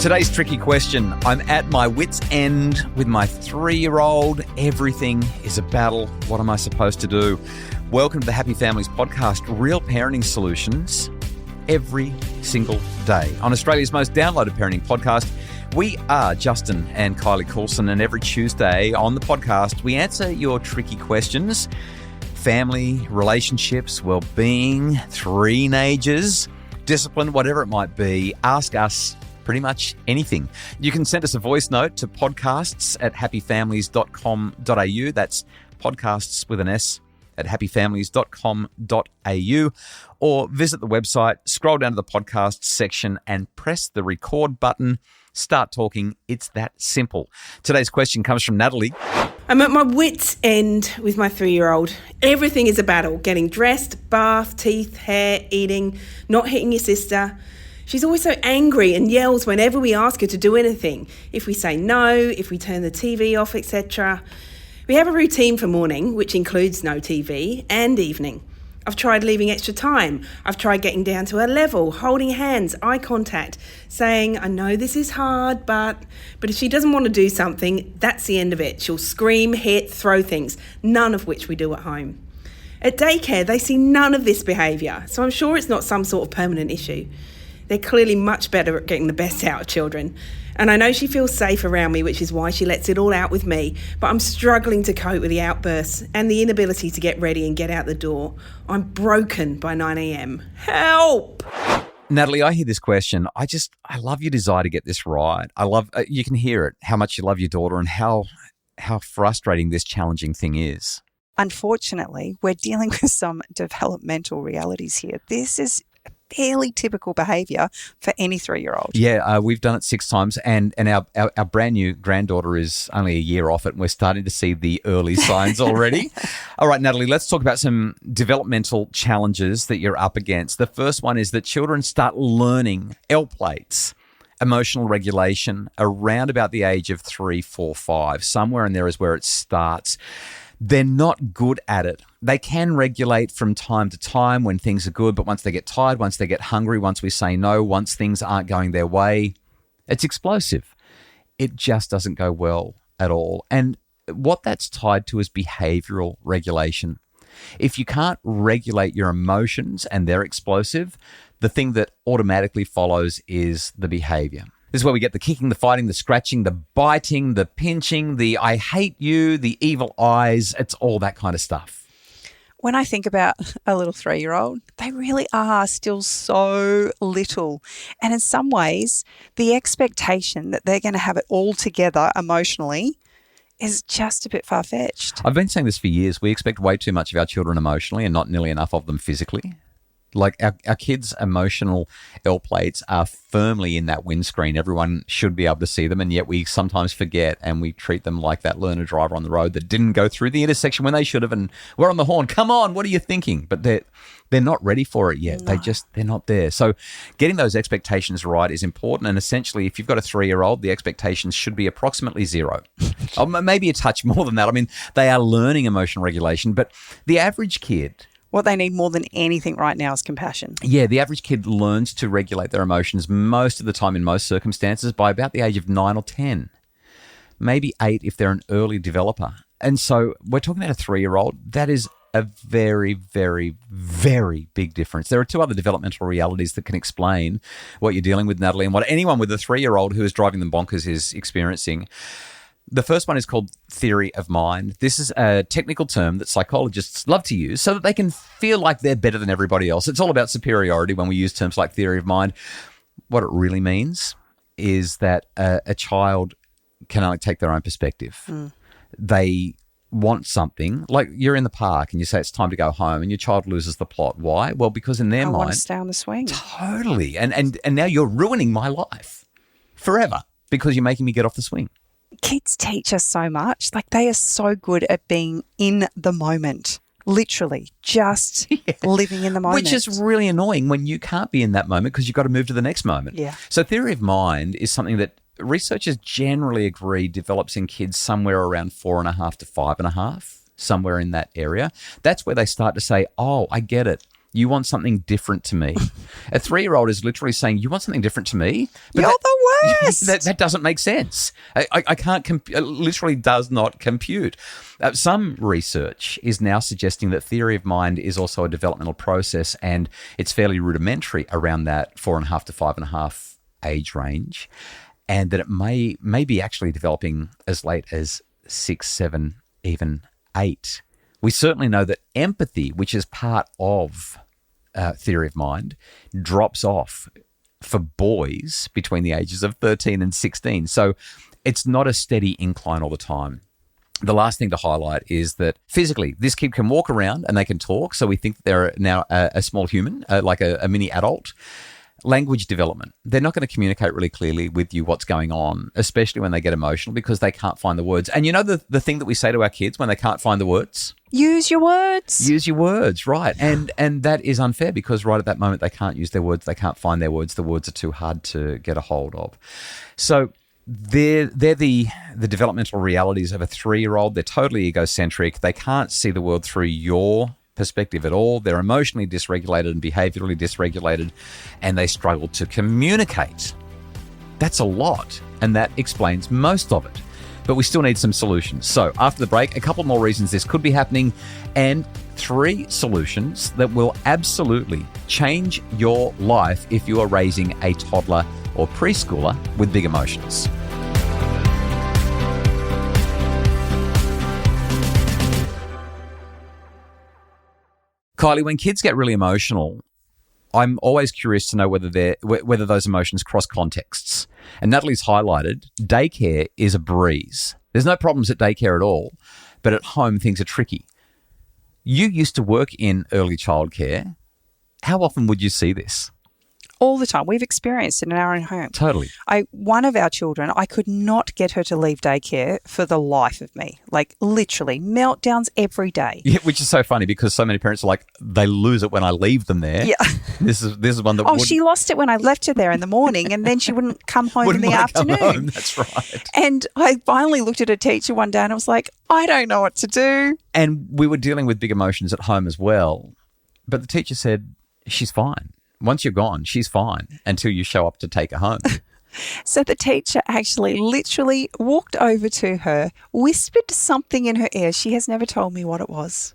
Today's tricky question. I'm at my wit's end with my 3-year-old. Everything is a battle. What am I supposed to do? Welcome to the Happy Families podcast, real parenting solutions every single day. On Australia's most downloaded parenting podcast, we are Justin and Kylie Coulson, and every Tuesday on the podcast, we answer your tricky questions. Family, relationships, well-being, teenagers, discipline, whatever it might be. Ask us pretty much anything. You can send us a voice note to podcasts@happyfamilies.com.au. That's podcasts with an S at happyfamilies.com.au, or visit the website, scroll down to the podcast section and press the record button. Start talking. It's that simple. Today's question comes from Natalie. I'm at my wit's end with my 3-year-old. Everything is a battle. Getting dressed, bath, teeth, hair, eating, not hitting your sister. She's always so angry and yells whenever we ask her to do anything. If we say no, if we turn the TV off, etc. We have a routine for morning, which includes no TV, and evening. I've tried leaving extra time. I've tried getting down to her level, holding hands, eye contact, saying, I know this is hard, but if she doesn't want to do something, that's the end of it. She'll scream, hit, throw things, none of which we do at home. At daycare, they see none of this behaviour, so I'm sure it's not some sort of permanent issue. They're clearly much better at getting the best out of children. And I know she feels safe around me, which is why she lets it all out with me. But I'm struggling to cope with the outbursts and the inability to get ready and get out the door. I'm broken by 9 a.m. Help! Natalie, I hear this question. I love your desire to get this right. I love, you can hear it, how much you love your daughter and how frustrating this challenging thing is. Unfortunately, we're dealing with some developmental realities here. This is fairly typical behaviour for any 3-year-old. Yeah, we've done it 6 times, and our brand new granddaughter is only a year off it, and we're starting to see the early signs already. All right, Natalie, let's talk about some developmental challenges that you're up against. The first one is that children start learning L plates, emotional regulation, around about the age of 3, 4, 5. Somewhere in there is where it starts. They're not good at it. They can regulate from time to time when things are good, but once they get tired, once they get hungry, once we say no, once things aren't going their way, it's explosive. It just doesn't go well at all. And what that's tied to is behavioural regulation. If you can't regulate your emotions and they're explosive, the thing that automatically follows is the behaviour. This is where we get the kicking, the fighting, the scratching, the biting, the pinching, the I hate you, the evil eyes. It's all that kind of stuff. When I think about a little 3-year-old, they really are still so little. And in some ways, the expectation that they're going to have it all together emotionally is just a bit far-fetched. I've been saying this for years. We expect way too much of our children emotionally and not nearly enough of them physically. Like our kids' emotional L plates are firmly in that windscreen. Everyone should be able to see them, and yet we sometimes forget and we treat them like that learner driver on the road that didn't go through the intersection when they should have, and we're on the horn. Come on, what are you thinking? But they're not ready for it yet. No. They're not there. So getting those expectations right is important. And essentially, if you've got a 3-year-old, the expectations should be approximately 0. Or maybe a touch more than that. I mean, they are learning emotional regulation, but the average kid, what they need more than anything right now is compassion. Yeah, the average kid learns to regulate their emotions most of the time in most circumstances by about the age of 9 or 10, maybe 8 if they're an early developer. And so we're talking about a 3-year-old. That is a very, very, very big difference. There are 2 other developmental realities that can explain what you're dealing with, Natalie, and what anyone with a 3-year-old who is driving them bonkers is experiencing. The first one is called theory of mind. This is a technical term that psychologists love to use so that they can feel like they're better than everybody else. It's all about superiority when we use terms like theory of mind. What it really means is that a child can only take their own perspective. They want something, like you're in the park and you say it's time to go home and your child loses the plot. Why? Well, because in their mind, I want to stay on the swing. Totally. And now you're ruining my life forever because you're making me get off the swing. Kids teach us so much. Like, they are so good at being in the moment, literally just living in the moment. Which is really annoying when you can't be in that moment because you've got to move to the next moment. Yeah. So theory of mind is something that researchers generally agree develops in kids somewhere around 4.5 to 5.5, somewhere in that area. That's where they start to say, oh, I get it. You want something different to me. A 3-year-old is literally saying, you want something different to me? But You're the worst. That doesn't make sense. I can't, it literally does not compute. Some research is now suggesting that theory of mind is also a developmental process, and it's fairly rudimentary around that 4.5 to 5.5 age range, and that it may be actually developing as late as 6, 7, even 8. We certainly know that empathy, which is part of theory of mind, drops off for boys between the ages of 13 and 16. So it's not a steady incline all the time. The last thing to highlight is that physically, this kid can walk around and they can talk. So we think they're now a small human, like a mini adult. Language development. They're not going to communicate really clearly with you what's going on, especially when they get emotional, because they can't find the words. And you know the thing that we say to our kids when they can't find the words? Use your words. Use your words, right. And that is unfair, because right at that moment they can't use their words, they can't find their words, the words are too hard to get a hold of. So they're the developmental realities of a 3-year-old. They're totally egocentric. They can't see the world through your perspective at all. They're emotionally dysregulated and behaviorally dysregulated, and they struggle to communicate. That's a lot, and that explains most of it. But we still need some solutions. So after the break, a couple more reasons this could be happening, and 3 solutions that will absolutely change your life if you are raising a toddler or preschooler with big emotions. Kylie, when kids get really emotional, I'm always curious to know whether those emotions cross contexts. And Natalie's highlighted, daycare is a breeze. There's no problems at daycare at all, but at home things are tricky. You used to work in early childcare. How often would you see this? All the time. We've experienced it in our own home. Totally. One of our children, I could not get her to leave daycare for the life of me. Like literally meltdowns every day. Yeah, which is so funny, because so many parents are like, they lose it when I leave them there. Yeah. This is one that she lost it when I left her there in the morning, and then she wouldn't come home in the afternoon. Come home. That's right. And I finally looked at a teacher one day and I was like, I don't know what to do. And we were dealing with big emotions at home as well. But the teacher said, she's fine. Once you're gone, she's fine until you show up to take her home. So the teacher actually literally walked over to her, whispered something in her ear. She has never told me what it was,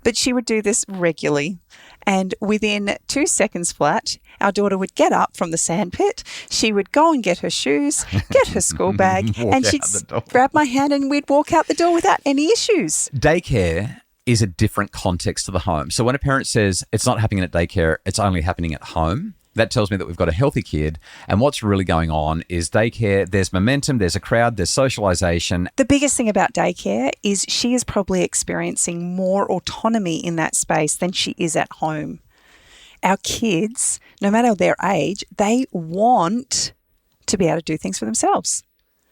but she would do this regularly. And within 2 seconds flat, our daughter would get up from the sandpit. She would go and get her shoes, get her school bag, and she'd grab my hand and we'd walk out the door without any issues. Daycare is a different context to the home. So when a parent says it's not happening at daycare, it's only happening at home, that tells me that we've got a healthy kid. And what's really going on is daycare, there's momentum, there's a crowd, there's socialization. The biggest thing about daycare is she is probably experiencing more autonomy in that space than she is at home. Our kids, no matter their age, they want to be able to do things for themselves.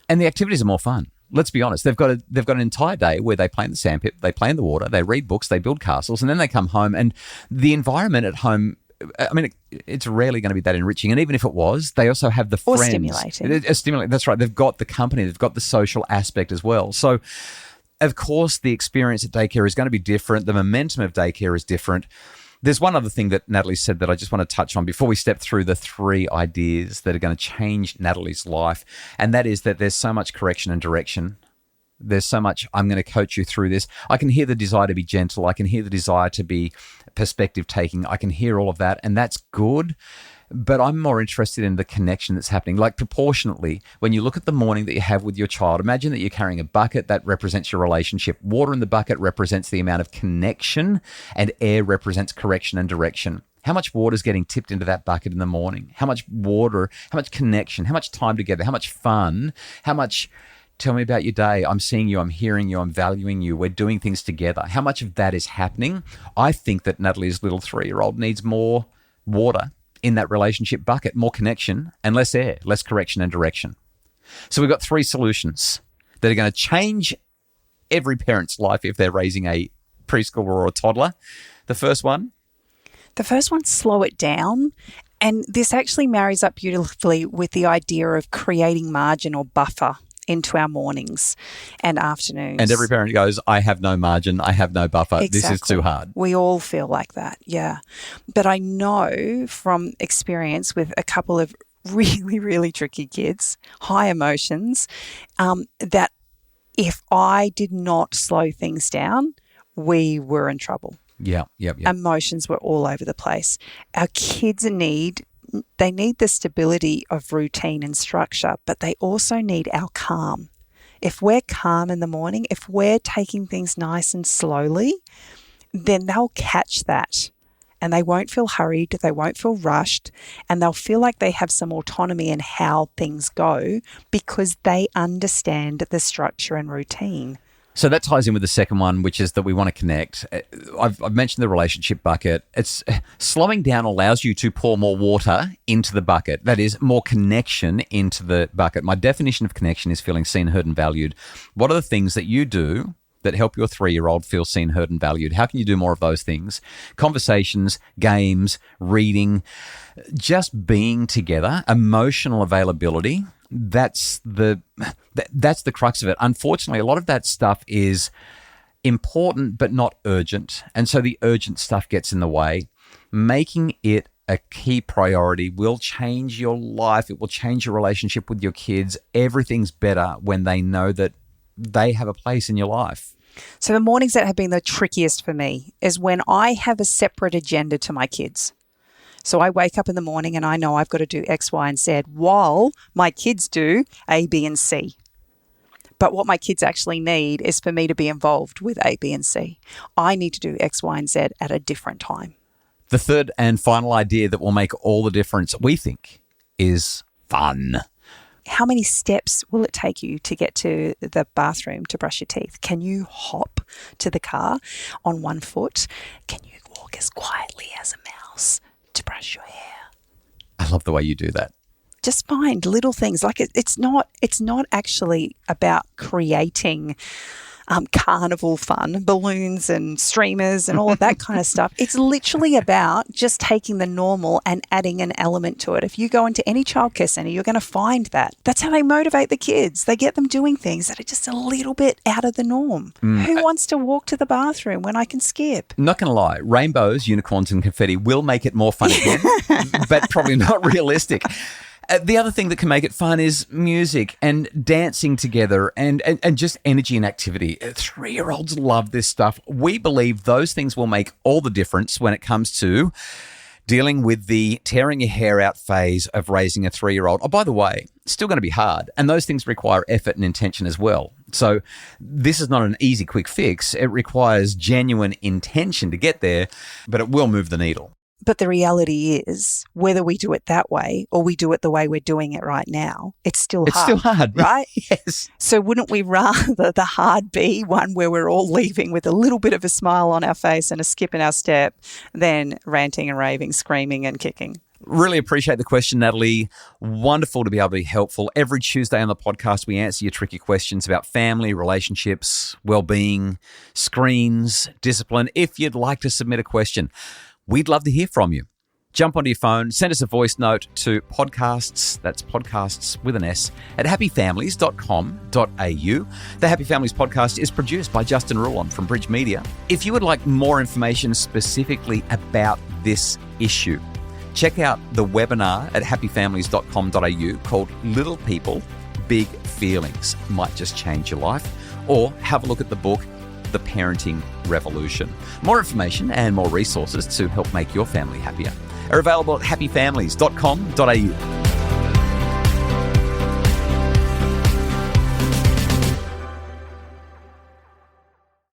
And the activities are more fun. Let's be honest. They've got an entire day where they play in the sandpit, they play in the water, they read books, they build castles, and then they come home. And the environment at home, I mean, it's rarely going to be that enriching. And even if it was, they also have the friends. Or Stimulating. That's right. They've got the company. They've got the social aspect as well. So, of course, the experience at daycare is going to be different. The momentum of daycare is different. There's one other thing that Natalie said that I just want to touch on before we step through the 3 ideas that are going to change Natalie's life, and that is that there's so much correction and direction. There's so much, I'm going to coach you through this. I can hear the desire to be gentle. I can hear the desire to be perspective taking. I can hear all of that, and that's good. But I'm more interested in the connection that's happening. Like proportionately, when you look at the morning that you have with your child, imagine that you're carrying a bucket that represents your relationship. Water in the bucket represents the amount of connection, and air represents correction and direction. How much water is getting tipped into that bucket in the morning? How much water, how much connection, how much time together, how much fun, how much, tell me about your day. I'm seeing you, I'm hearing you, I'm valuing you. We're doing things together. How much of that is happening? I think that Natalie's little 3-year-old needs more water in that relationship bucket, more connection and less air, less correction and direction. So we've got 3 solutions that are going to change every parent's life if they're raising a preschooler or a toddler. The first one, slow it down. And this actually marries up beautifully with the idea of creating margin or buffer into our mornings and afternoons. And every parent goes, I have no margin, I have no buffer, This is too hard. We all feel like that, yeah. But I know from experience with a couple of really, really tricky kids, high emotions, that if I did not slow things down, we were in trouble. Yeah. Emotions were all over the place. Our kids need the stability of routine and structure, but they also need our calm. If we're calm in the morning, if we're taking things nice and slowly, then they'll catch that. And they won't feel hurried, they won't feel rushed, and they'll feel like they have some autonomy in how things go because they understand the structure and routine. So that ties in with the second one, which is that we want to connect. I've mentioned the relationship bucket. It's slowing down allows you to pour more water into the bucket. That is, more connection into the bucket. My definition of connection is feeling seen, heard, and valued. What are the things that you do that help your 3-year-old feel seen, heard, and valued? How can you do more of those things? Conversations, games, reading, just being together, emotional availability. That's the crux of it. Unfortunately, a lot of that stuff is important but not urgent. And so the urgent stuff gets in the way. Making it a key priority will change your life. It will change your relationship with your kids. Everything's better when they know that they have a place in your life. So the mornings that have been the trickiest for me is when I have a separate agenda to my kids. So I wake up in the morning and I know I've got to do X, Y, and Z while my kids do A, B, and C. But what my kids actually need is for me to be involved with A, B, and C. I need to do X, Y, and Z at a different time. The third and final idea that will make all the difference, we think, is fun. How many steps will it take you to get to the bathroom to brush your teeth? Can you hop to the car on one foot? Can you walk as quietly as a mouse to brush your hair? I love the way you do that. Just find little things. Like it's not actually about creating carnival fun, balloons and streamers and all of that kind of stuff. It's literally about just taking the normal and adding an element to it. If you go into any childcare centre, you're going to find that. That's how they motivate the kids. They get them doing things that are just a little bit out of the norm. Who wants to walk to the bathroom when I can skip? Not going to lie, rainbows, unicorns and confetti will make it more fun again, but probably not realistic. The other thing that can make it fun is music and dancing together and just energy and activity. 3-year-olds love this stuff. We believe those things will make all the difference when it comes to dealing with the tearing your hair out phase of raising a 3-year-old. Oh, by the way, it's still going to be hard. And those things require effort and intention as well. So this is not an easy, quick fix. It requires genuine intention to get there, but it will move the needle. But the reality is, whether we do it that way or we do it the way we're doing it right now, it's still hard. It's still hard, right? Yes. So wouldn't we rather the hard be one where we're all leaving with a little bit of a smile on our face and a skip in our step than ranting and raving, screaming and kicking? Really appreciate the question, Natalie. Wonderful to be able to be helpful. Every Tuesday on the podcast, we answer your tricky questions about family, relationships, well-being, screens, discipline. If you'd like to submit a question, we'd love to hear from you. Jump onto your phone, send us a voice note to podcasts, that's podcasts with an S, at happyfamilies.com.au. The Happy Families podcast is produced by Justin Rulon from Bridge Media. If you would like more information specifically about this issue, check out the webinar at happyfamilies.com.au called Little People, Big Feelings. Might just change your life. Or have a look at the book, The Parenting Revolution. More information and more resources to help make your family happier are available at happyfamilies.com.au.